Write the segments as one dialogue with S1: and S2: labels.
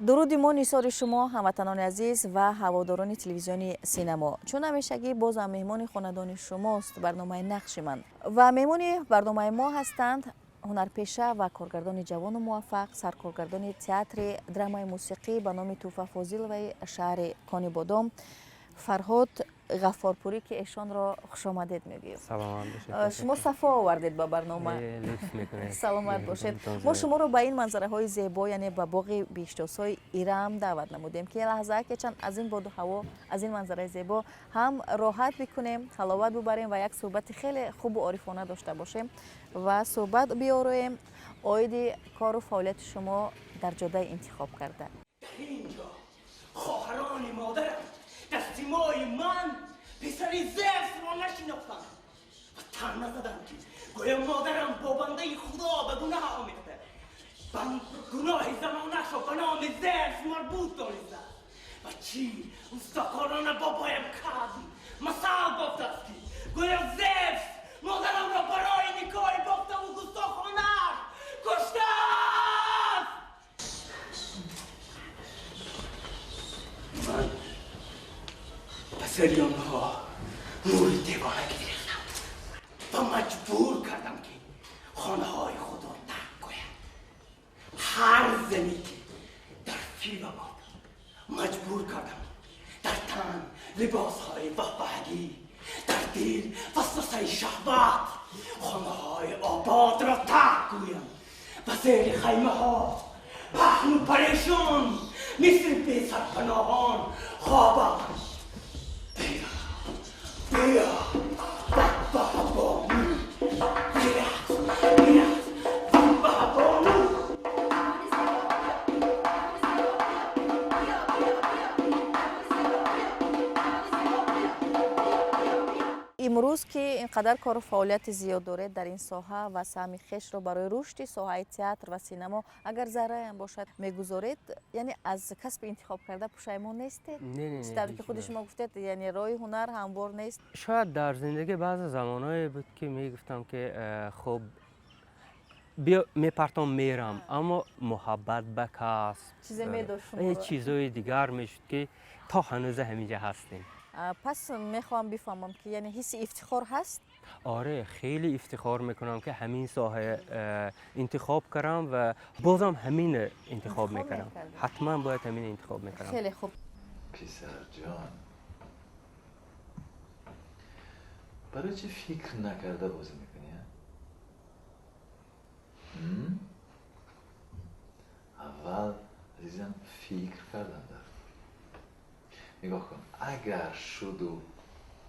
S1: درود ما نیسار شما هموطنان عزیز و هواداران تلویزیونی سینما. چون همیشگی باز هم مهمان خاندان شماست برنامه نقش من و مهمان برنامه ما هستند هنرپیشه و کارگردان جوان و موفق، سرکارگردان تئاتر درامای موسیقی به نام توفه فاضل و شهر کانی بادام، فرهاد غفارپوری که ایشان را خوش آمدید میگیم.
S2: سلام باشید.
S1: شما صفا آوردید به برنامه.
S2: لطف میکنید.
S1: سلامت باشید. ما شما رو به این منظره های زیبا یعنی به باغ بیشتوسای ایران دعوت نمودیم که لحظه که چند از این باد و هوا از این منظره زیبا هم راحت بکنیم، حلاوت ببریم و یک صحبت خیلی خوب و عارفانه داشته باشیم و صحبت بیارویم عاید کار و فعالیت شما در جاده انتخاب کرده.
S3: اینجا خواهران مادرم دستیمای من پسری زرس را نشناختم و تن نزدم که گویا مادرم با بنده خدا به گناه آمده گناه زمانش را به نام زرس مربوط دانسته و چی استکارانه بابایم کردی مثال گفته است که گویا زرس مادرم را برای نکاح باخته و گستاخانه کشته است. من پسری آنها نور دیوانه گرفتم و مجبور کردم که خانه های خود را ترک کنم. هر زنی که در فی و باد مجبور کردم در تن لباس های بهبهگی، در دل وسوسه شهوت خانه های آباد را ترک گویم و زیر خیمه ها پهن و پریشان مثل بی سرپناهان خوابم. بیا بابامو بیا بابامو.
S1: امروز که اینقدر کار و فعالیت زیاد داره در این ساحه و سهم خویش رو برای رشد ساحه تئاتر و سینما اگر ذره هم باشد میگذارید، یعنی از کسب انتخاب کرده پشیمون نیستید؟
S2: نه
S1: در که خود شما گفتید یعنی راه هنر هموار نیست.
S2: شاید در زندگی بعض زمانایی بود که میگفتم که خب میپرتم میرم اما محبت به کسب چیزای دیگر میشد که تا هنوز همینجا هستیم.
S1: پس میخوام بفهمم که یعنی حس افتخار هست؟
S2: آره خیلی افتخار میکنم که همین ساحه انتخاب کردم و بازم همین انتخاب میکنم. حتما باید همین انتخاب میکنم.
S1: خیلی خوب.
S4: پسر جان برای چی فکر نکرده بازی میکنی؟ اول عزیزم فکر کردم در نگاه کن اگر شد و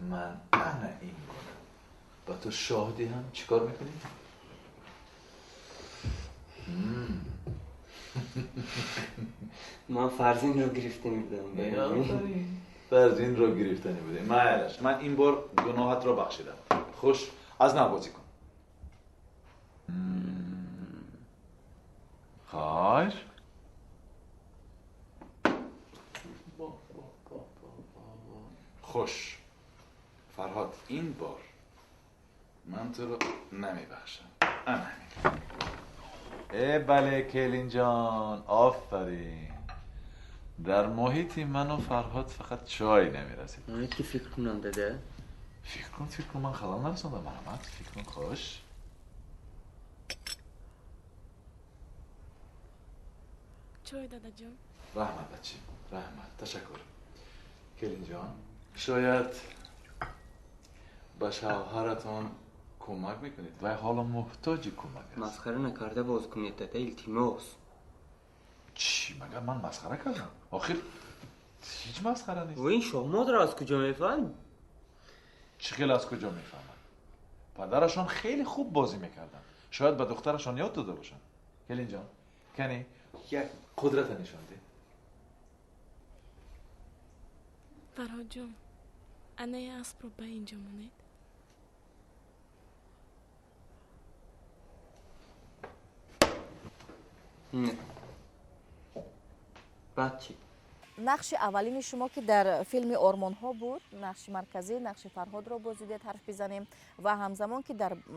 S4: من انا این کنم و تو شاهدی هم چیکار میکنی؟
S5: من فرزین رو گرفتنی بودم.
S4: فرزین رو گرفتنی بودی. من این بار گناهت رو بخشیدم. خوش از نبازی کن. خیر خوش فرهاد این بار من تو رو نمیبخشم. بله کلین جان آفرین. در محیطی من و فرهاد فقط چای نمیرسید.
S5: من که فکر کنم داده.
S4: فکر کن من خلال نرسوندم مرحمت. فکر کن خوش.
S6: چای داده جان.
S4: رحمت بچه رحمت. تشکر کلین جان. شاید به شوهرتون کمک میکنید و حالا محتاج کمک است.
S5: مسخره نکرده باز کنید داده التماس.
S4: چی مگر من مسخره کردم؟ آخر هیچ مسخره نیست.
S5: و این شما مادر از کجا میفهم؟
S4: چی خیلی از کجا میفهمن؟ پدرشان خیلی خوب بازی میکردن. شاید به دخترشان یاد داده باشن. کلین جان کنی یک قدرت نشان ده.
S6: فرهاد جان انه اسب رو به اینجا مونید.
S5: نه بعد چی؟
S1: نقش اولین شما که در فیلم آرمان ها بود، نقش مرکزی، نقش فرهاد را بازیدید حرف بزنیم و همزمان که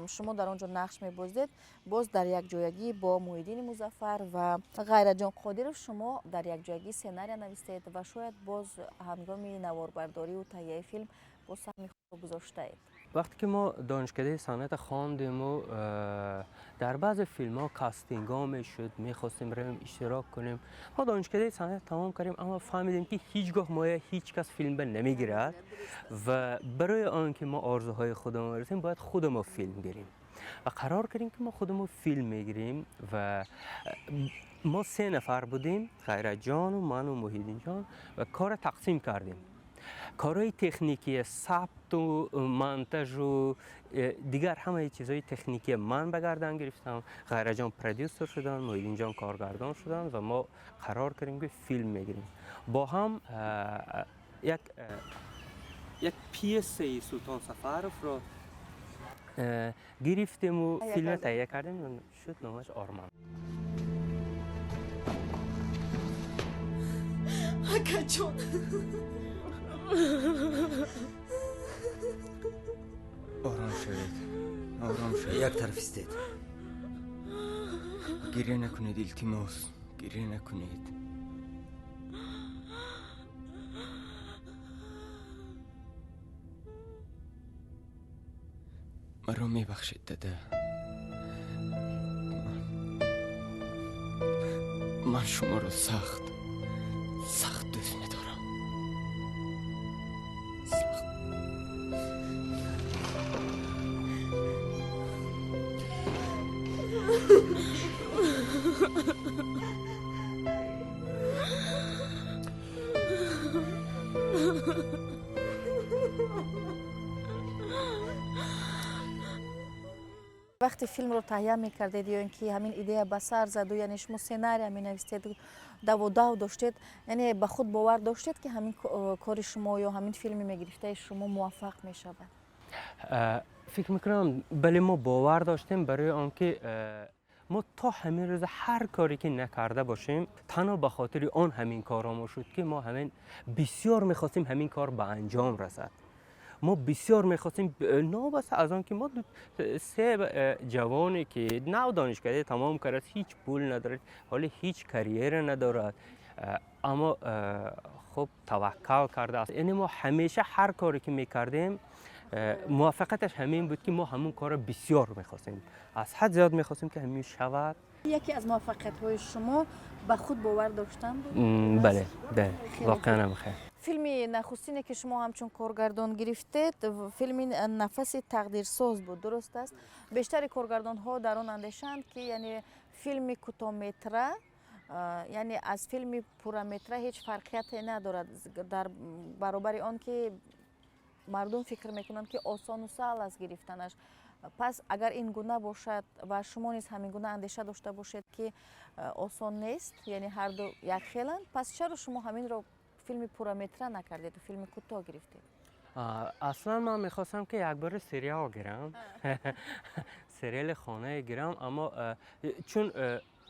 S1: شما در آنجا نقش می‌بازدید باز در یک جایگی با محیدین مظفر و غیرت جان قادر شما در یک جایگی سناریو نوشتید و شاید باز هنگام نواربرداری و تهیه فیلم با سهم خود گذاشته اید.
S2: وقتی که ما دانشکده صنعت خواندیم و در بعض فیلم ها کاستینگ ها میشد، میخواستیم بریم اشتراک کنیم. ما دانشکده صنعت تمام کردیم اما فهمیدیم که هیچگاه ما هیچ کس فیلم به نمیگیرد و برای آنکه ما آرزوهای خودمون برسیم باید خود ما فیلم گیریم و قرار کردیم که ما خودمون فیلم میگیریم و ما 3 نفر بودیم، غیرت جان و من و محیدین جان، و کار تقسیم کردیم. کارهای تکنیکی ثبت و مونتاژ و دیگر همه چیزهای تکنیکی من به گردن گرفتم، غیرت جان پرودیوسر شدن، محیدین جان کارگردان شدن و ما قرار کردیم که فیلم میگیریم. با هم یک پیسه سلطان سفرف را گرفتیم و فیلم تهیه کردیم و شد نامش آرمان.
S6: اکا جون
S5: آرام شوید، آرام شوید.
S7: یک طرف استید.
S5: گریه نکنید التماس، گریه نکنید. مرا میبخشید داده. من شما رو سخت دوست میدارم.
S1: وقتی فیلم رو تهیه میکردید یا اینکه همین ایده به سر زد و یعنی شما سناریو می نوشتید دو داشتید، یعنی به خود باور داشتید که همین کار شما یا همین فیلمی میگرفته شما موفق میشود؟
S2: فکر میکنم بله ما باور داشتیم، برای آنکه ما تا همین روز هر کاری که نکرده باشیم تنها به خاطر آن همین کارا شد که ما همین بسیار میخواستیم همین کار به انجام رسد. ما بسیار میخواستیم نابسته از آن که ما 3 جوانی که نو دانشکده تمام کرد، هیچ پول ندارد، حالا هیچ کریر ندارد، اما خب توکل کرده است. یعنی ما همیشه هر کاری که میکردیم موفقیتش همین بود که ما همون کار بسیار میخواستیم، از حد زیاد میخواستیم که همین شود.
S1: یکی از موفقیت های شما به خود باور داشتن بود؟
S2: بله واقعا هم خیر.
S1: فیلم نخستینی که شما همچون کارگردان گرفتید فیلم نفس تقدیرساز بود، درست است؟ بیشتر کارگردان ها در آن اندیشند که یعنی فیلم کوتاه‌متر یعنی از فیلم پورمتر هیچ فرقیتی ندارد، در برابر آن که مردم فکر میکنند که آسان و سهل است گرفتنش. پس اگر این گونه باشد و شما نیز همین گونه اندیشه داشته باشید که آسان نیست، یعنی هر دو یک خیلند، پس چرا شما همین رو فیلم پورمتر نکردید و فیلم کوتاه گرفتید؟
S2: اصلا من میخواستم که یک بار سریال گیرم سریال خانه گیرم، اما چون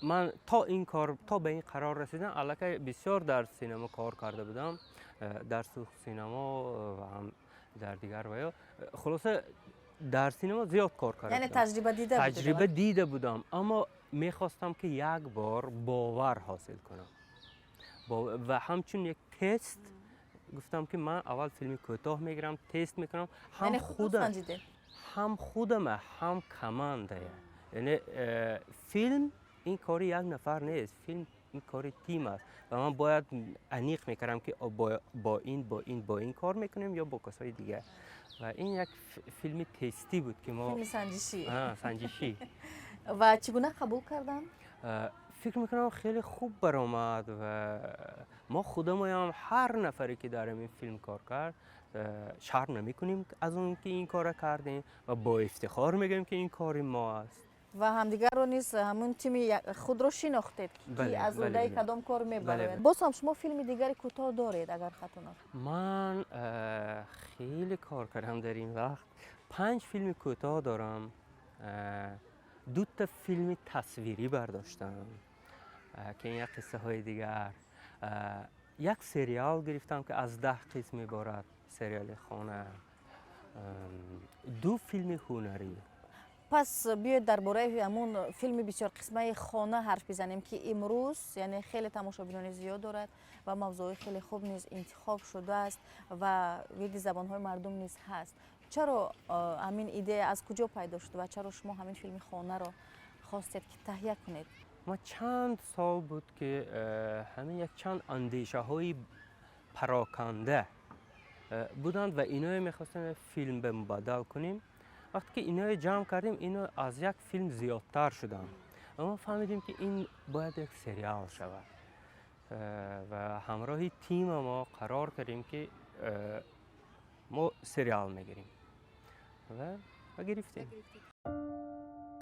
S2: من تا به این قرار رسیدم البته بسیار در سینما کار کرده بودم، در سوخت سینما و هم در دیگر ویا، خلاصه در سینما زیاد کار کردم،
S1: یعنی تجربه
S2: دیده بودم، اما میخواستم که یک بار باور حاصل کنم و همچون یک تست گفتم که من اول فیلم کوتاه میگیرم، تست میکنم، هم خودم هم کمانده. یعنی فیلم این کاری یک نفر نیست، فیلم این کاری تیم است و من باید انیق میکردم که با این کار میکنیم یا با کسای دیگه. و این یک فیلم تستی بود که ما
S1: فیلم
S2: سنجشی
S1: و چگونه قبول کردن؟
S2: فکر میکنم خیلی خوب برآمد و ما خودمون هم هر نفری که در این فیلم کار کرد شرم نمیکنیم از اون که این کار کردیم و با افتخار میگیم که این کار ما است.
S1: و همدیگر رو نیز همون تیم خود رو شناختید که از اودای کدام کار میبرید. باز هم شما فیلم دیگری کوتاه دارید اگر خطا نکنم؟
S2: من خیلی کار کردم در این وقت، 5 فیلم کوتاه دارم، 2 تا فیلم تصویری برداشتم که این قصه های دیگر، یک سریال گرفتم که از 10 قسم عبارت، سریال خانه. 2 فیلم هنری.
S1: پس بیاید درباره همون فیلم بسیار قسمه خانه حرف بزنیم که امروز یعنی خیلی تماشابینان زیاد دارد و موضوع خیلی خوب نیز انتخاب شده است و ویدی زبانهای مردم نیز هست. چرا همین ایده از کجا پیدا شد و چرا شما همین فیلم خانه را خواستید که تهیه کنید؟
S2: ما چند سال بود که همین یک چند اندیشه های پراکنده بودند و اینا میخواستیم فیلم به مبادل کنیم. وقتی که اینا جمع کردیم اینا از یک فیلم زیادتر شدن. اما فهمیدیم که این باید یک سریال شود و همراه تیم ما قرار کردیم که ما سریال میگیریم و گرفتیم.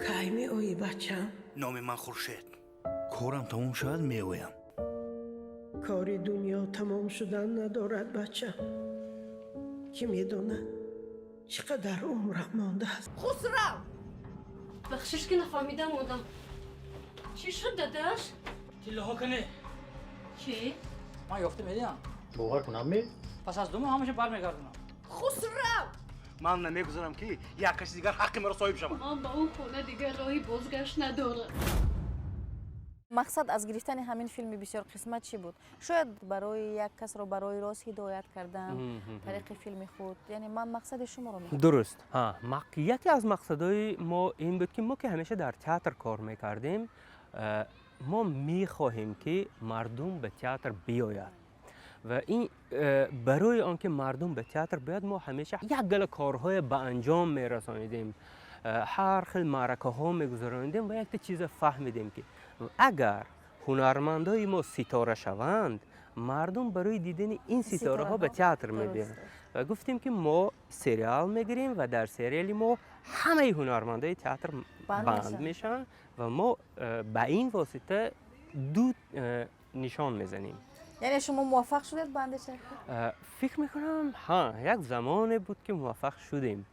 S7: کی می آیی بچم؟
S8: نام من خورشید. کارم تموم شد می آیم.
S7: کار دنیا تمام شدن ندارد بچم. کی میدونه چقدر عمرم مانده است؟
S9: خسرو! بخشش که نفهمیدم آدم. چی شد داداش؟
S10: تیله ها کنه.
S9: چی؟
S10: من یافته میدیم.
S8: باور کنم می؟
S10: پس از دوم همشه برمیگردونم.
S9: خسرو!
S8: من نمیگذارم که یک کسی دیگر حق مرا صاحب شود.
S9: من به اون خونه دیگر راهی بازگشت ندارم.
S1: مقصد از گرفتن همین فیلم بسیار قسمت چی بود؟ شاید برای یک کس رو برای راست هدایت کردن طریق فیلم خود، یعنی من مقصد شما رو میگم.
S2: درست. یکی از مقصدهای ما این بود که ما که همیشه در تئاتر کار میکردیم ما میخواهیم که مردم به تئاتر بیاید و این برای آنکه مردم به تئاتر بیاد ما همیشه یک گله کارهای به انجام میرسانیدیم، هر خیل معرکه ها میگذراندیم و یک چیز فهمیدیم که اگر هنرمندای ما ستاره شوند مردم برای دیدن این ستاره ها به تئاتر میبینند و گفتیم که ما سریال میگیریم و در سریال ما همه هنرمندای تئاتر بند میشن و ما به این واسطه دو نشان میزنیم.
S1: یعنی شما موفق شدید بنده چه؟
S2: فکر میکنم یک زمان بود که موفق شدیم.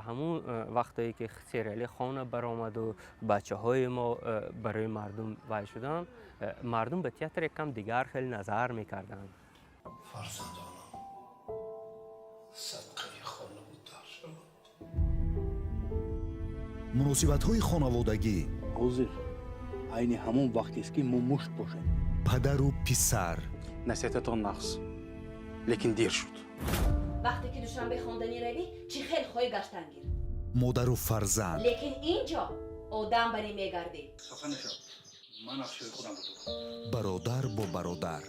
S2: همون وقتی که سریال خانه برآمد و بچه های ما برای مردم وای شدن، مردم به تئاتر کم دیگر خیلی نظر میکردن.
S3: فرزندانم صدقه خانه بود در شد.
S11: مناسبت‌های خانوادگی
S8: حاضر عین همون وقتی است که ما مشت باشیم.
S11: پدر و پسر
S8: نصیحتتان نقص لیکن دیر شد.
S12: وقتی که دوشنبه خواندنی روی چی خیلی خواهی گشتن گیر.
S11: مادر و فرزند
S12: لیکن اینجا آدم بری میگردی.
S8: صفحه نشد. من افشای خودم بود.
S11: برادر با برادر.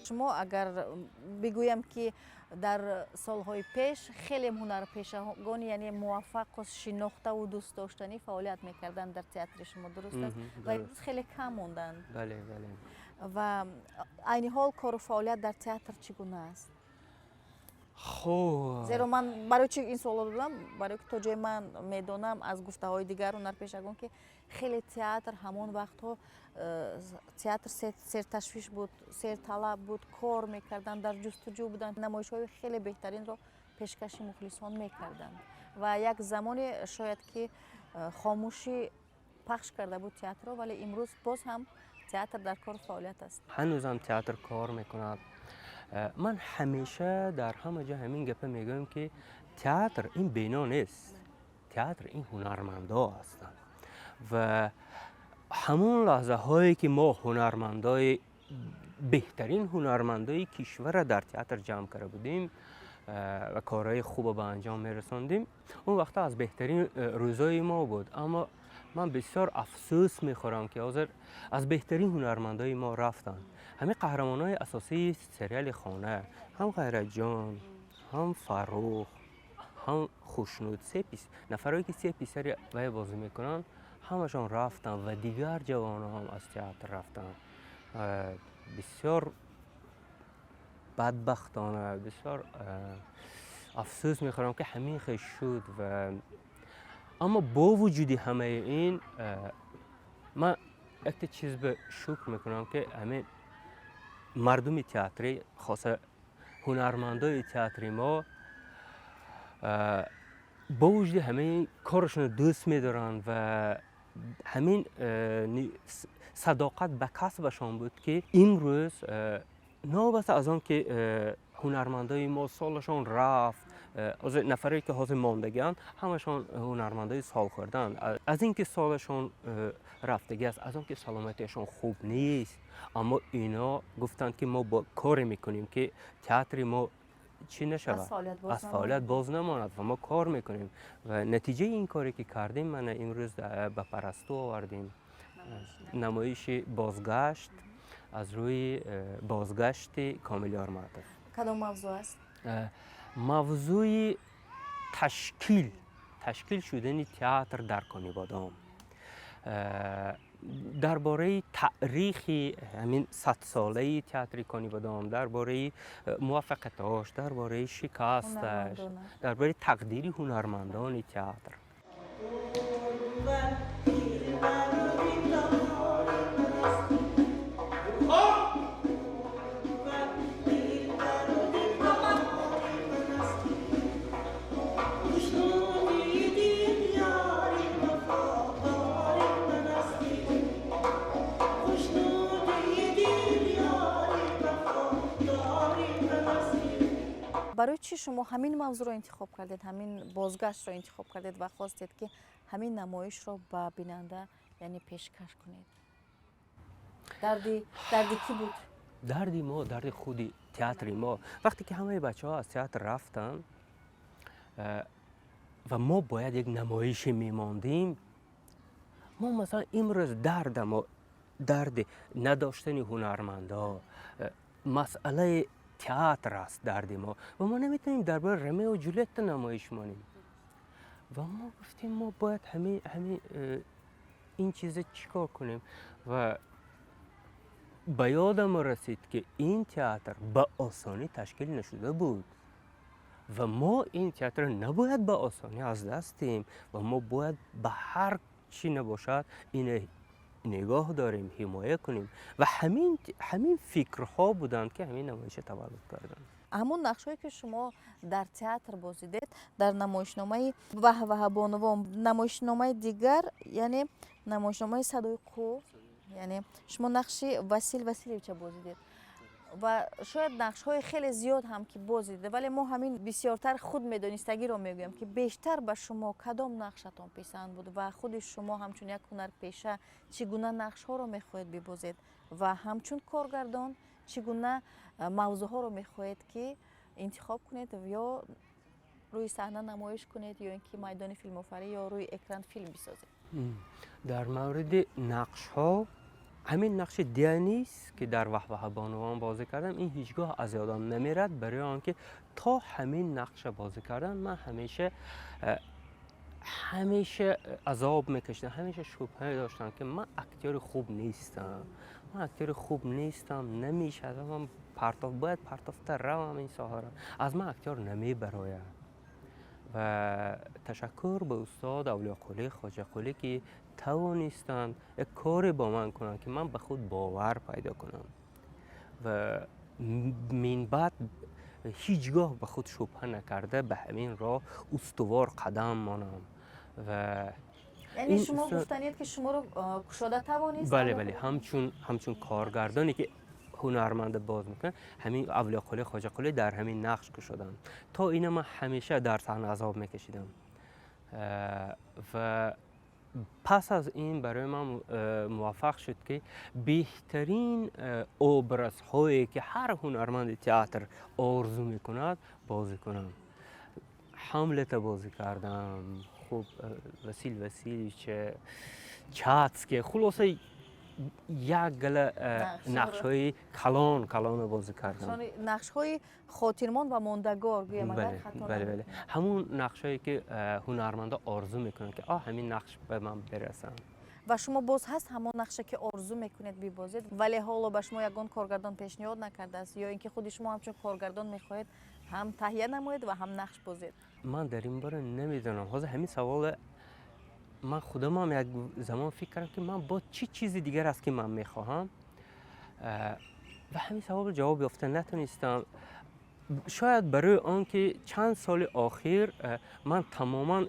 S1: شما اگر بگویم که در سالهای پیش خیلی هنرپیشگان یعنی موفق و شناخته و دوست داشتنی فعالیت میکردن در تئاتر شما، درست است؟ و امروز خیلی کم موندن.
S2: بله.
S1: و عین حال کار و فعالیت در تئاتر چگونه است؟
S2: خوب.
S1: زیرا من برای چی این سوال دادم؟ برای که تا جای من میدونم از گفته های دیگر هنرپیشگان که خیلی تئاتر همون وقت ها تئاتر سر تشویش بود، سر طلب بود، کار میکردن، در جستجو بودن، نمایش های خیلی بهترین رو پیشکش مخلصان میکردن و یک زمانی شاید که خاموشی پخش کرده بود تئاتر، ولی امروز باز هم تئاتر در کار فعالیت است.
S2: هنوزم تئاتر کار میکند. من همیشه در همه جا همین گپه میگم که تئاتر این بینا نیست، تئاتر این هنرمندا هستند و همون لحظه هایی که ما هنرمندای بهترین هنرمندای کشور در تئاتر جمع کرده بودیم و کارهای خوب به انجام میرساندیم، اون وقتا از بهترین روزای ما بود. اما من بسیار افسوس میخورم که حاضر از بهترین هنرمندای ما رفتن. همه قهرمانای اساسی سریال خانه، هم غیرت جان، هم فروخ، هم خوشنود، نفرایی که 3 پسر وای بازی میکنن همشون رفتن و دیگر جوان هم از تئاتر رفتن. بسیار بدبختانه، بسیار افسوس میخورم که همین خیلی شد و اما با وجود همه این من یک چیز به شکر میکنم که همه مردم تئاتری، خاصه هنرمندای تئاتری ما با وجود همه کارشون دوست میدارن و همین صداقت به کسبشان بود که امروز نابسته از آن که هنرمندای ما سالشان رفت، از نفری که حاضر ماندگان همشان هنرمندای سال خوردن، از اینکه سالشان رفتگی است، از آن که سلامتیشان خوب نیست، اما اینا گفتن که ما با کار میکنیم که تئاتر ما چی نشود، از فعالیت باز نماند و ما کار میکنیم و نتیجه این کاری که کردیم من امروز به پرستو آوردیم نمایش بازگشت از روی بازگشت کاملیار معطوف.
S1: کدام موضوع است؟
S2: موضوع تشکیل شدن تئاتر در کانیبادام، درباره تاریخ همین 100 ساله تئاتر کانیبادام، درباره موفقیتاش، درباره شکستش، درباره تقدیر هنرمندان تئاتر.
S1: برای چی شما همین موضوع رو انتخاب کردید، همین بازگشت رو انتخاب کردید و خواستید که همین نمایش رو به بیننده یعنی پیشکش کنید؟ دردی کی بود؟
S2: دردی ما، درد خودی تئاتر ما. وقتی که همه بچه ها از تئاتر رفتن و ما باید یک نمایش میماندیم، ما مثلا امروز درد نداشتن هنرمندا، مسئله تئاتر است درد ما و ما نمیتونیم درباره رمه و جولیت نمایش مانیم و ما گفتیم ما باید همین این چیز چیکار کنیم و به یادم رسید که این تئاتر به آسانی تشکیل نشده بود و ما این تئاتر نباید به آسانی از دست دهیم و ما باید به هر چی نباشد این نگاه داریم، حمایت کنیم و همین فکرها بودند که همین نمایش تولد کردن.
S1: همون نقشهایی که شما در تئاتر بازیدید در نمایشنامه وه بانوان، نمایشنامه دیگر یعنی نمایشنامه صدای قو، یعنی شما نقش وسیلویچ بازیدید و شاید نقش‌های خیلی زیاد هم که بازیده، ولی ما همین بسیارتر خود میدونستگی رو میگویم که بیشتر به شما کدام نقشتان پسند بود و خود شما همچون یک هنرپیشه چگونه نقش‌ها رو میخواهید ببازید و همچون کارگردان چگونه موضوع‌ها رو میخواهید که انتخاب کنید یا روی صحنه نمایش کنید یا اینکه میدان فیلم آفرینی یا روی اکران فیلم بسازید؟
S2: در مورد نقش‌ها، همین نقش دیانیس که در وه بانوان بازی کردم این هیچگاه از یادم نمیرد، برای آنکه تا همین نقش بازی کردن من همیشه عذاب میکشیدم، همیشه شبهه داشتم که من اکتور خوب نیستم، نمیشه من باید پرتافته روم این ساحه را، از من اکتور نمیبراید و تشکر به استاد اولیاقلی خواجه قلی که توانستند یک کاری با من کنند که من به خود باور پیدا کنم و من بعد هیچگاه به خود شبهه نکرده به همین راه استوار قدم مانم و
S1: یعنی شما گفتنید که شما رو کشاده توانستند؟
S2: بله همچون کارگردانی که هنرمند باز میکنن، همین اولیاقلی خواجه قلی در همین نقش کشادن. تا اینه من همیشه در صحنه عذاب میکشیدم و پس از این برای من موفق شد که بهترین ابرز هایی که هر هنرمند تئاتر آرزو میکند بازی کنم. حملت بازی کردم، خوب وسیل چاتس که خلاصه یک گله نقش‌های کلان بازی کردم.
S1: نقش‌های خاطرمان و ماندگار گویم اگر خطا
S2: بله. همون نقش‌هایی که هنرمندا آرزو میکنن که همین نقش به من برسن.
S1: و شما باز هست همون نقشه که آرزو میکنید ببازید ولی حالا به شما یگان کارگردان پیشنهاد نکرده است یا اینکه خود شما همچون کارگردان میخواهید هم تهیه نمایید و هم نقش بازید؟
S2: من در این باره نمیدونم. حالا همین سوال من خودم هم یک زمان فکر کردم که من با چی چیزی دیگر است که من میخواهم و همین سوال جواب یافته نتونستم. شاید برای آنکه چند سال آخر من تماما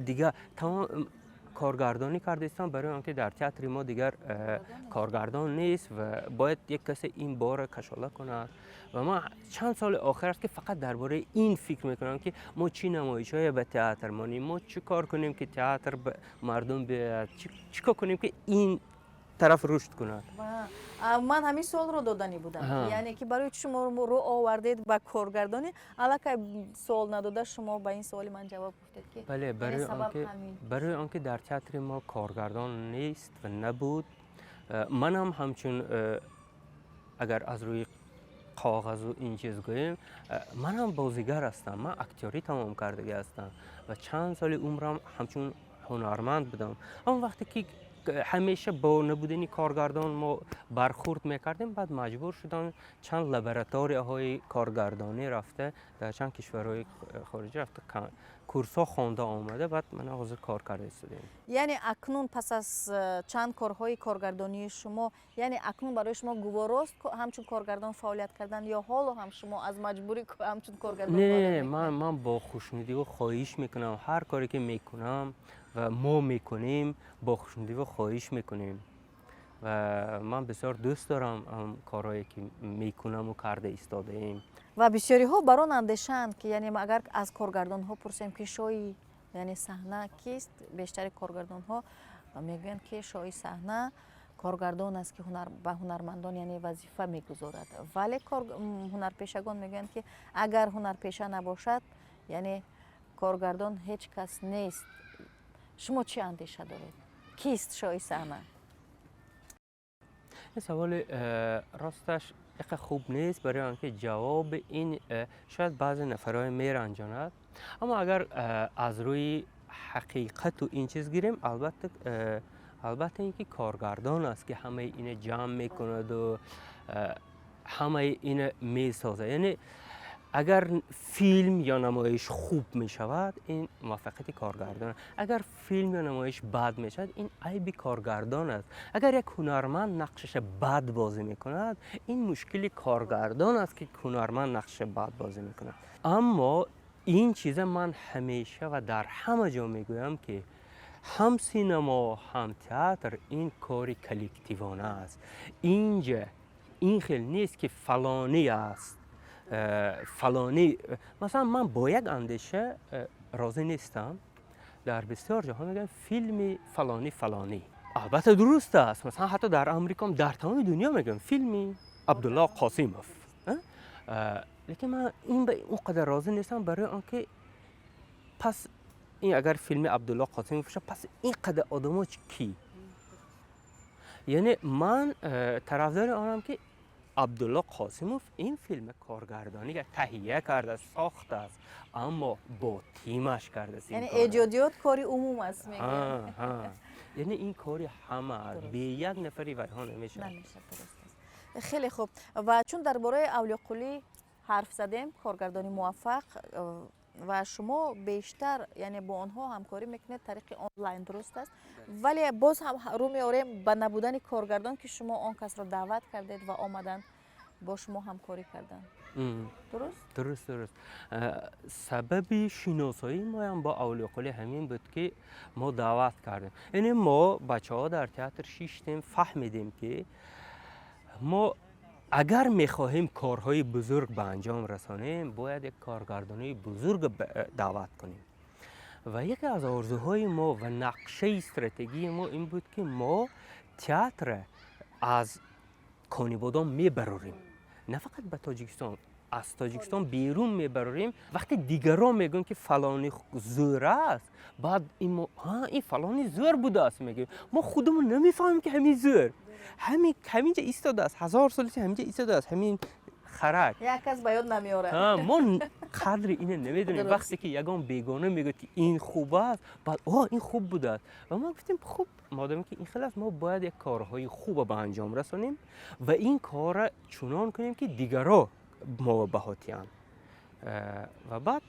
S2: دیگه کارگردانی کردستان برای آنکه در تئاتر ما دیگر کارگردان نیست و باید یک کسی این بار کشاله کند و ما چند سال آخر است که فقط درباره این فکر میکنم که ما چی نمایش‌های به تئاتر مانیم، ما چی کار کنیم که تئاتر به مردم بیاد، چی کار کنیم که این طرف رشد کند.
S1: من همین سوال رو دادنی بودم، یعنی که برای شما رو آوردید به کارگردانی، البته سوال نداده شما به این سوال من جواب گفتید که
S2: بله، برای آنکه در تئاتر ما کارگردان نیست و نبود، من هم همچون اگر از روی کاغذ و این چیز گوییم، من هم بازیگر هستم، من اکتوری تمام کردگی هستم و چند سال عمرم همچون هنرمند بودم. اما وقتی که همیشه با نبودنی کارگردان ما برخورد میکردیم، بعد مجبور شدن چند لابراتوری های کارگردانی رفته در چند کشورهای خارجی رفته کورس‌ها خوانده آمده، بعد من حاضر کار کرده شدیم.
S1: یعنی اکنون پس از چند کارهای کارگردانی شما، یعنی اکنون برای شما گواراست همچون کارگردان فعالیت کردن یا حالا هم شما از مجبوری همچون کارگردان؟
S2: نه، من با خوشنودی و خواهش میکنم هر کاری که میکنم و ما میکنیم با خوشنودی و خواهش میکنیم و من بسیار دوست دارم کارهایی که میکنم و کرده ایستاده ایم.
S1: و بسیاری ها بران اندیشند که یعنی اگر از کارگردان ها پرسیم که شاهی یعنی صحنه کیست، بیشتر کارگردان ها میگویند که شاهی صحنه کارگردان است که به هنرمندان یعنی وظیفه میگذارد، ولی هنرپیشگان میگویند که اگر هنرپیشه نباشد یعنی کارگردان هیچ کس نیست. شما چی اندیشه دارید؟ کیست شاهی صحنه؟
S2: این سوال راستش یک خوب نیست برای آنکه جواب این شاید بعضی نفرهای میرنجاند، اما اگر از روی حقیقت و این چیز گیریم، البته اینکه کارگردان است که همه این جمع میکند و همه این میسازه. یعنی اگر فیلم یا نمایش خوب می شود این موفقیت کارگردان، اگر فیلم یا نمایش بد می شود این عیب کارگردان است. اگر یک هنرمند نقشش بد بازی می کند این مشکل کارگردان است که هنرمند نقش بد بازی می کند. اما این چیز من همیشه و در همه جا می گویم که هم سینما هم تئاتر این کاری کلکتیوانه است. اینجا این خیلی نیست که فلانی است، فلانی. مثلا من با یک اندیشه راضی نیستم، در بسیار جاها میگن فیلم فلانی فلانی. البته درست است، مثلا حتی در امریکا در تمام دنیا میگن فیلم عبدالله قاسموف، لیکن من این به اون قدر راضی نیستم برای آنکه پس این اگر فیلم عبدالله قاسموف شد پس این قدر آدم‌ها کی؟ یعنی من طرفدار آنم که عبدالله قاسموف این فیلم کارگردانی که تهیه کرده ساخته است اما با تیمش کرده است.
S1: یعنی ایجادیات کاری عموم است میگن.
S2: یعنی این کاری همه است، به یک نفری ویها نمیشه.
S1: خیلی خوب. و چون درباره اولیا قلی حرف زدیم، کارگردانی موفق، و شما بیشتر یعنی با آنها همکاری میکنید طریق آنلاین، درست است؟ ولی باز هم رو میاریم به نبودن کارگردان که شما آن کس را دعوت کردید و آمدن با شما همکاری کردن.
S2: درست. سبب شناسایی ما هم با اولیا قلی همین بود که ما دعوت کردیم. یعنی ما بچه ها در تئاتر شیشتیم، فهمیدیم که ما اگر میخواهیم کارهای بزرگ به انجام رسانیم باید یک کارگردانی بزرگ دعوت کنیم و یکی از آرزوهای ما و نقشه استراتژی ما این بود که ما تئاتر از کانیبادان میبروریم، نه فقط به تاجیکستان، از تاجیکستان بیرون میبروریم. وقتی دیگران میگن که فلانی زور است، بعد این فلانی زور بوده است میگیم، ما خودمون نمیفهمیم که همین زور همینجا ایستاده است، 1000 سال همینجا ایستاده است، همین خرک
S1: یک کس به یاد نمیاره.
S2: ما قدر اینو نمیدونیم. وقتی که یگان بیگانه میگه که این خوب است، بعد این خوب بوده است و ما گفتیم خب مادامی که این خیلی است ما باید یک کارهای خوب به انجام رسانیم و این کار چنان کنیم که دیگران ما بهاتیان و بعد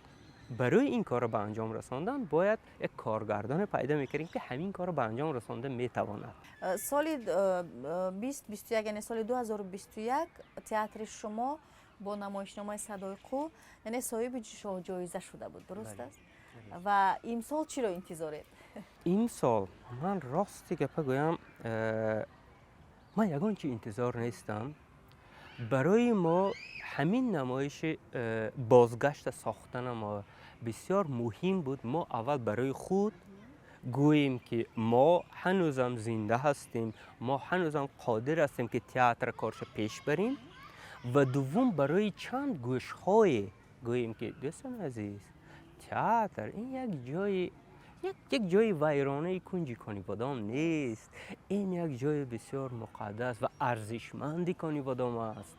S2: برای این کار به انجام رساندن باید یک کارگردان پیدا میکنیم که همین کار به انجام رسانده میتواند.
S1: سال 2021 یعنی سال 2021 تئاتر شما با نمایشنامه صدای قو یعنی صاحب جایزه شده بود، درست است؟ و امسال چی رو انتظارید؟
S2: این سال من راستی گپ گویم من یگان چی انتظار نیستم. برای ما همین نمایش بازگشت ساختن ما بسیار مهم بود. ما اول برای خود گوییم که ما هنوزم زنده هستیم، ما هنوزم قادر هستیم که تئاتر کارش پیش بریم، و دوم برای چند گوش‌های گوییم که دوستان عزیز تئاتر این یک جای ویرانه کنجی خانواده‌ام نیست، این یک جای بسیار مقدس و ارزشمندی خانواده‌ام است.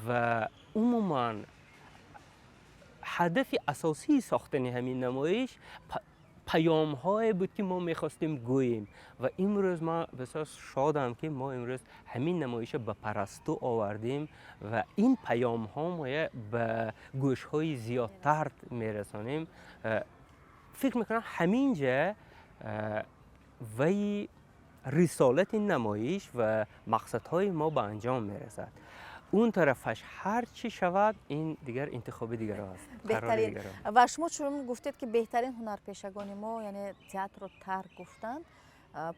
S2: و عموما هدف اساسی ساختن همین نمایش پیام های بود که ما میخواستیم گوییم، و امروز ما بسیار شادم که ما امروز همین نمایش به پرستو آوردیم و این پیام ها ما به گوش های زیادتر میرسانیم. فکر میکنم همینجا وی رسالت نمایش و مقصد های ما به انجام میرسد. اون طرفش هر چی شود این دیگر انتخاب دیگر است.
S1: بهترین و شما چون گفتید که بهترین هنرپیشگان ما یعنی تئاتر رو ترک گفتن،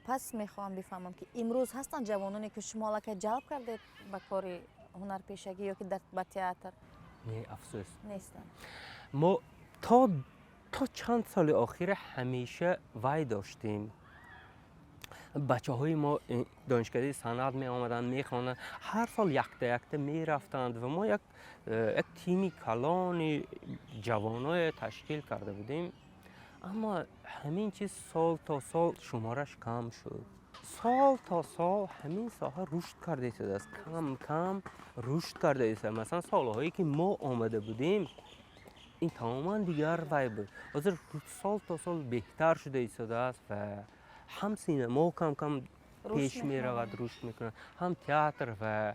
S1: پس میخوام بفهمم که امروز هستن جوانانی که شما لکه جلب کردید به کار هنرپیشگی یا که به تئاتر؟
S2: نه، افسوس
S1: نیستن.
S2: ما تا چند سال اخیر همیشه وای داشتیم. بچه های ما دانشکده صنعت می آمدند می خواندند، هر سال یکتا می رفتند و ما یک تیمی کلان جوانای تشکیل کرده بودیم. اما همین چیز سال تا سال شمارش کم شد. سال تا سال همین ساحه رشد کرده است، کم کم رشد کرده است. مثلا سالهایی که ما آمده بودیم این تماما دیگر وای بود. حاضر سال تا سال بهتر شده است و هم سینما کم کم پیش می رود، رشد میکنه، هم تئاتر، و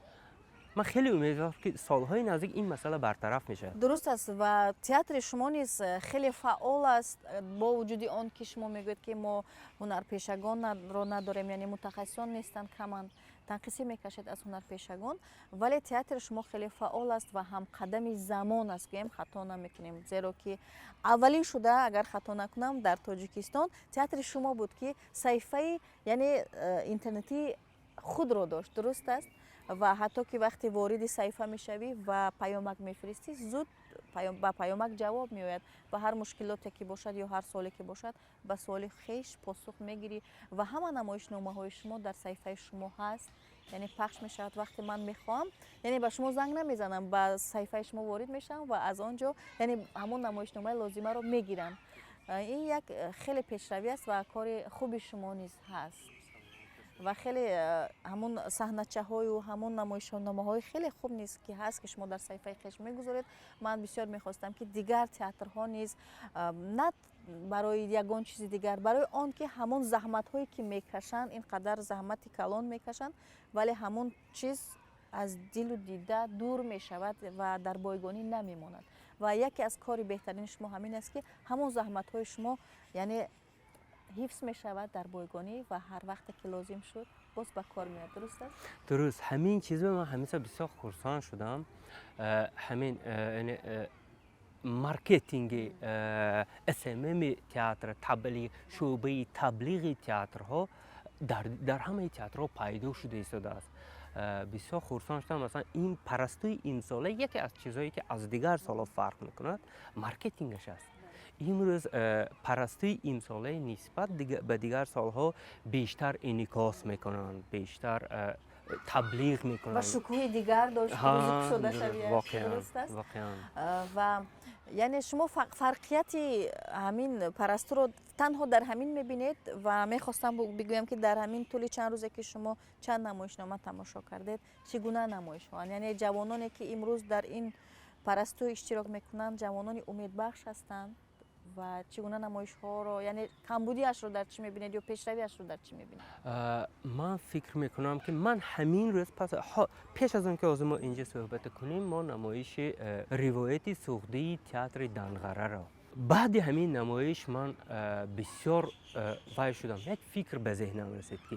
S2: من خیلی امیدوارم که سالهای نزدیک این مسئله برطرف میشه.
S1: درست است و تئاتر شما نیز خیلی فعال است با وجود آن که شما میگوید که ما هنرپیشگان رو نداریم، یعنی متخصصان نیستن، کمان تنقیصی میکشد از هنرپیشگان، ولی تئاتر شما خیلی فعال است و هم قدم زمان است که خطا نمیکنیم، زیرا که اولی شده اگر خطا نکنم در تاجیکستان تئاتر شما بود که صفحه یعنی اینترنتی خود رو داشت. درست است؟ و حتی که وقتی وارد صفحه میشوی و پیامک میفرستی زود با پیامک جواب میآید و هر مشکلاتی که باشد یا هر سوالی که باشد به سوال خیش پاسخ میگیری و همه نمایشنامه های شما در صفحه شما هست، یعنی پخش میشود. وقتی من میخوام یعنی به شما زنگ نمیزنم، به صفحه شما وارد میشم و از آنجا یعنی همون نمایشنامه لازمه رو میگیرم. این یک خیلی پیشروی است و کار خوبی شما نیز هست و خیلی همون صحنه‌چه های و همون نمایشنامه های خیلی خوب نیست که هست که شما در صفحه خیش میگذارید. من بسیار میخواستم که دیگر تئاترها نیز نه برای یگان چیز دیگر، برای آن که همون زحمت هایی که میکشن اینقدر زحمت کلان میکشن ولی همون چیز از دل و دیده دور میشود و در بایگانی نمیماند و یکی از کار بهترین شما همین است که همون زحمت های شما یعنی حفظ می شود در بایگانی و هر وقت که لازم شد باز به کار میاد. درست است؟
S2: درست، همین چیز من همیشه بسیار خرسان شدم. همین مارکتینگ SMM تئاتر، تبلیغ، شعبه تبلیغ تئاترها در همه تئاترها پیدا شده است. بسیار خرسان شدم. مثلا این پرستوی این ساله یکی از چیزهایی که از دیگر سالها فرق میکند مارکتینگش است. امروز پرستوی این ساله نسبت به دیگر سالها بیشتر انعکاس میکنند، بیشتر تبلیغ میکنند
S1: و شکوه دیگر داشت شده شویه.
S2: واقعا.
S1: و یعنی شما فرقیت همین پرستو رو تنها در همین میبینید و میخواستم بگویم که در همین طول چند روزه که شما چند نمایشنامه تماشا کردید چگونه نمایش ها، یعنی جوانانی که امروز در این پرستو اشتراک میکنند جوانانی امیدبخش هستند و چگونه نمایش ها رو یعنی کمبودیش رو در چی میبینید یا پیشرویش رو در چی میبینید؟
S2: من فکر میکنم که من همین روز پیش از اون که از ما اینجا صحبت کنیم ما نمایش روایت سوخته تئاتر دنغره را بعد همین نمایش من بسیار وای شدم. یک فکر به ذهنم رسید که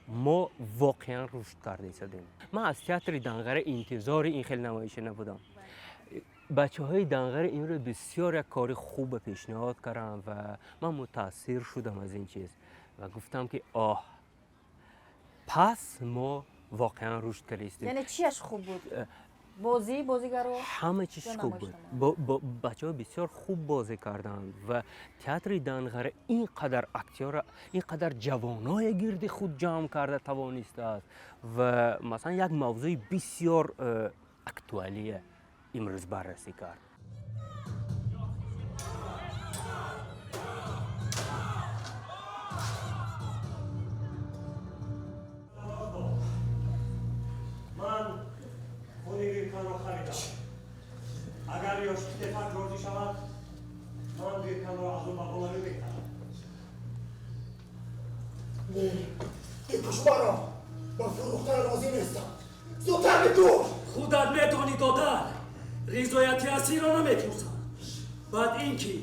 S2: ما واقعا رشد کرده شدیم. من از تئاتر دنغره انتظار این خیلی نمایش نبودم. بچه های دنغر این رو بسیار یک کار خوب پیشنهاد کردم و من متاثر شدم از این چیز و گفتم که پس ما واقعا رشد کردیم.
S1: یعنی چیش خوب بود؟ بازیگرو
S2: همه چیز خوب بود. بچه ها بسیار خوب بازی کردند و تئاتر دنغره اینقدر اکتور، اینقدر جوانای گرد خود جمع کرده توانسته است و مثلا یک موضوع بسیار اکتوالیه امروز بررسی کرد.
S13: من خود ویرکن را خریدم. اگر یا تفک راضی شود من ویرکن را از او مقابله میکنم.
S3: این کشورا با فروختن راضی نیستم. زودتر بگو.
S13: خودت میتونی دادن رضایتی اصلی را نمیپرسم. بعد اینکه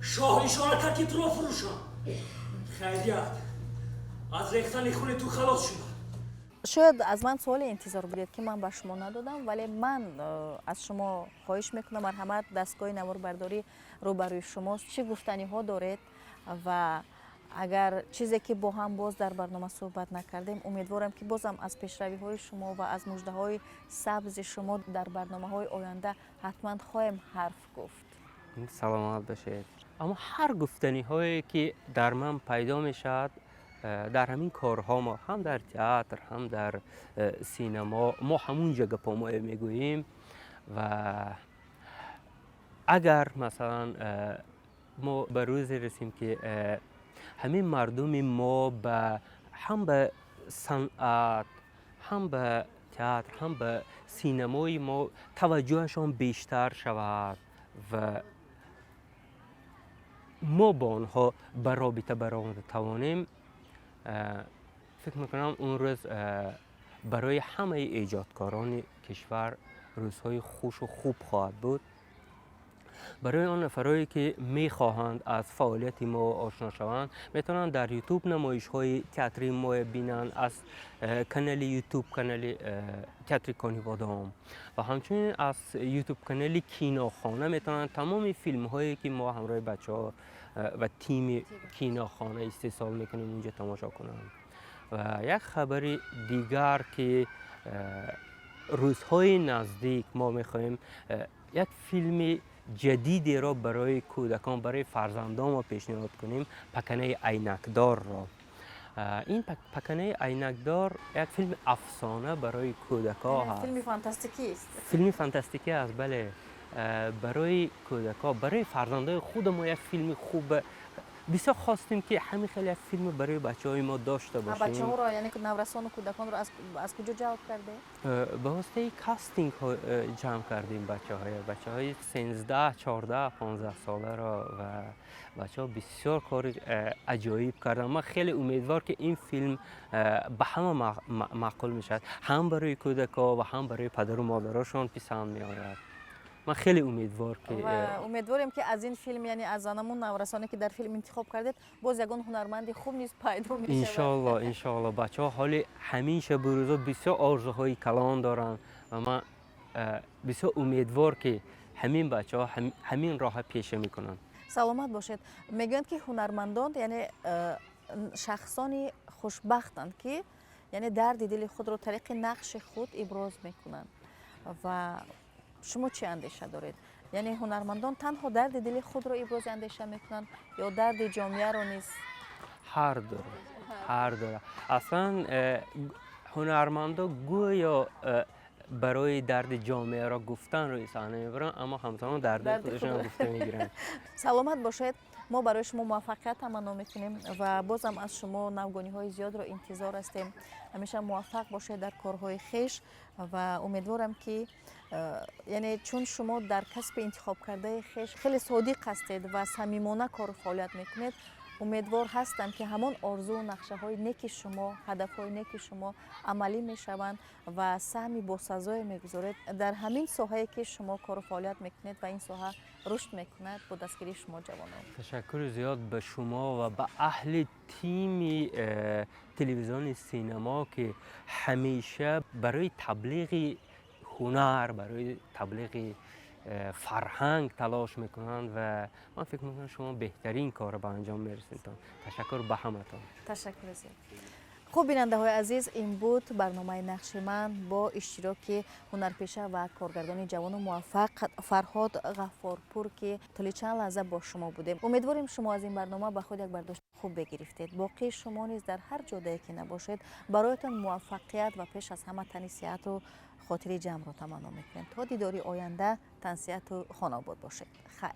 S13: شاه اشاره کرد که تو را فروشم. خیریت از ریختن خون تو خلاص شدم.
S1: شاید از من سوال انتظار بودید که من به شما ندادم، ولی من از شما خواهش میکنم مرحمت دستگاه نواربرداری روبروی شماست. چه گفتنی ها دارید و اگر چیزی که با هم باز در برنامه صحبت نکردیم امیدوارم که بازم از پیشروی های شما و از مژده های سبز شما در برنامه های آینده حتما خواهیم حرف گفت.
S2: سلامت باشید. اما هر گفتنی هایی که در من پیدا میشد در همین کارها ما هم در تئاتر هم در سینما ما همون جگه پا میگوییم و اگر مثلا ما به روزی رسیم که همین مردم ما هم به صنعت هم به تئاتر هم به سینمای ما توجهشان بیشتر شود و ما با آنها به رابطه برآورده توانیم، فکر میکنم اون روز برای همه ایجادکاران کشور روزهای خوش و خوب خواهد بود. برای آن نفرایی که میخواهند از فعالیت ما آشنا شوند میتونند در یوتیوب نمایش های تئاتری ما ببینند از کانال یوتیوب کانال تئاتر کانی بادام و همچنین از یوتیوب کانال کیناخانه میتونند تمام فیلم هایی که ما همراه بچه ها و تیم کیناخانه استحصال میکنیم اونجا تماشا کنند. و یک خبر دیگر که روزهای نزدیک ما میخواهیم یک فیلم جدیدی را برای کودکان، برای فرزندان ما پیشنهاد کنیم، پکنه عینکدار را. این پکنه عینکدار یک فیلم افسانه برای کودکان هست.
S1: فیلم فانتاستیکی است.
S2: فیلم فانتاستیکی است، بله. برای کودکان، برای فرزندان خود ما یک فیلم خوب. بسیار خواستیم که همین خیلی فیلم برای بچه‌های ما داشته باشیم.
S1: بچه‌ها را یعنی نورسان و کودکان را از کجا جلب کرده؟
S2: به واسطه کاستینگ جمع کردیم بچه‌های 13 14 15 ساله را و بچه‌ها بسیار کار عجایب کردن. من خیلی امیدوار که این فیلم به همه معقول میشد، هم برای کودکان و هم برای پدر و مادرشان پسند میآید. من خیلی امیدوار که
S1: امیدواریم که از این فیلم، یعنی از آنمون نورسانی که در فیلم انتخاب کردید، باز یگان هنرمندی خوب نیست پیدا میشه.
S2: ان شاء الله بچه‌ها حالی همیشه بروزا بسیار آرزوهای کلان دارن و من بسیار امیدوار که همین بچه‌ها همین راه پیشه میکنن.
S1: سلامت باشید. میگن که هنرمندان یعنی شخصانی خوشبختند که یعنی درد دل خود رو طریق نقش خود ابراز میکنن و شما چه اندیشه دارید؟ یعنی هنرمندان تنها درد دل خود را ابراز اندیشه میکنن یا درد جامعه را نیست؟
S2: هر داره. اصلا هنرمندا گویا برای درد جامعه را گفتن روی صحنه میبرن اما همزمان درد خودشون گفته میگیرن.
S1: سلامت باشید. ما برای شما موفقیت تمنا میکنیم و بازم از شما نوگانی های زیاد را انتظار هستیم. همیشه موفق باشید در کارهای خویش و امیدوارم که یعنی چون شما در کسب انتخاب کرده خویش خیلی صادق هستید و صمیمانه کار و فعالیت میکنید، امیدوار هستم که همون آرزو و نقشه های نیک شما، هدف های نیک شما عملی میشوند و سهمی با سزای میگذارید در همین ساحه‌ای که شما کار و فعالیت میکنید و این ساحه رشد میکند با دستگیری شما جوانان.
S2: تشکر زیاد به شما و به اهل تیم تلویزیون سینما که همیشه برای تبلیغ هنر، برای تبلیغ فرهنگ تلاش میکنند و من فکر میکنم شما بهترین کار به انجام میرسید. تشکر به همتون.
S1: تشکر زیاد. خوب بیننده های عزیز، این بود برنامه نقش من با اشتراک هنرپیشه و کارگردان جوان و موفق فرهاد غفارپور که طول چند لحظه با شما بودیم. امیدواریم شما از این برنامه به خود یک برداشت خوب بگرفتید. باقی شما نیز در هر جایی که نباشید برایتان موفقیت و پیش از همه تنی صحت و خاطر جمع را تمنا میکنیم. تا دیداری آینده تن صحت و خانه آباد باشید. خیر.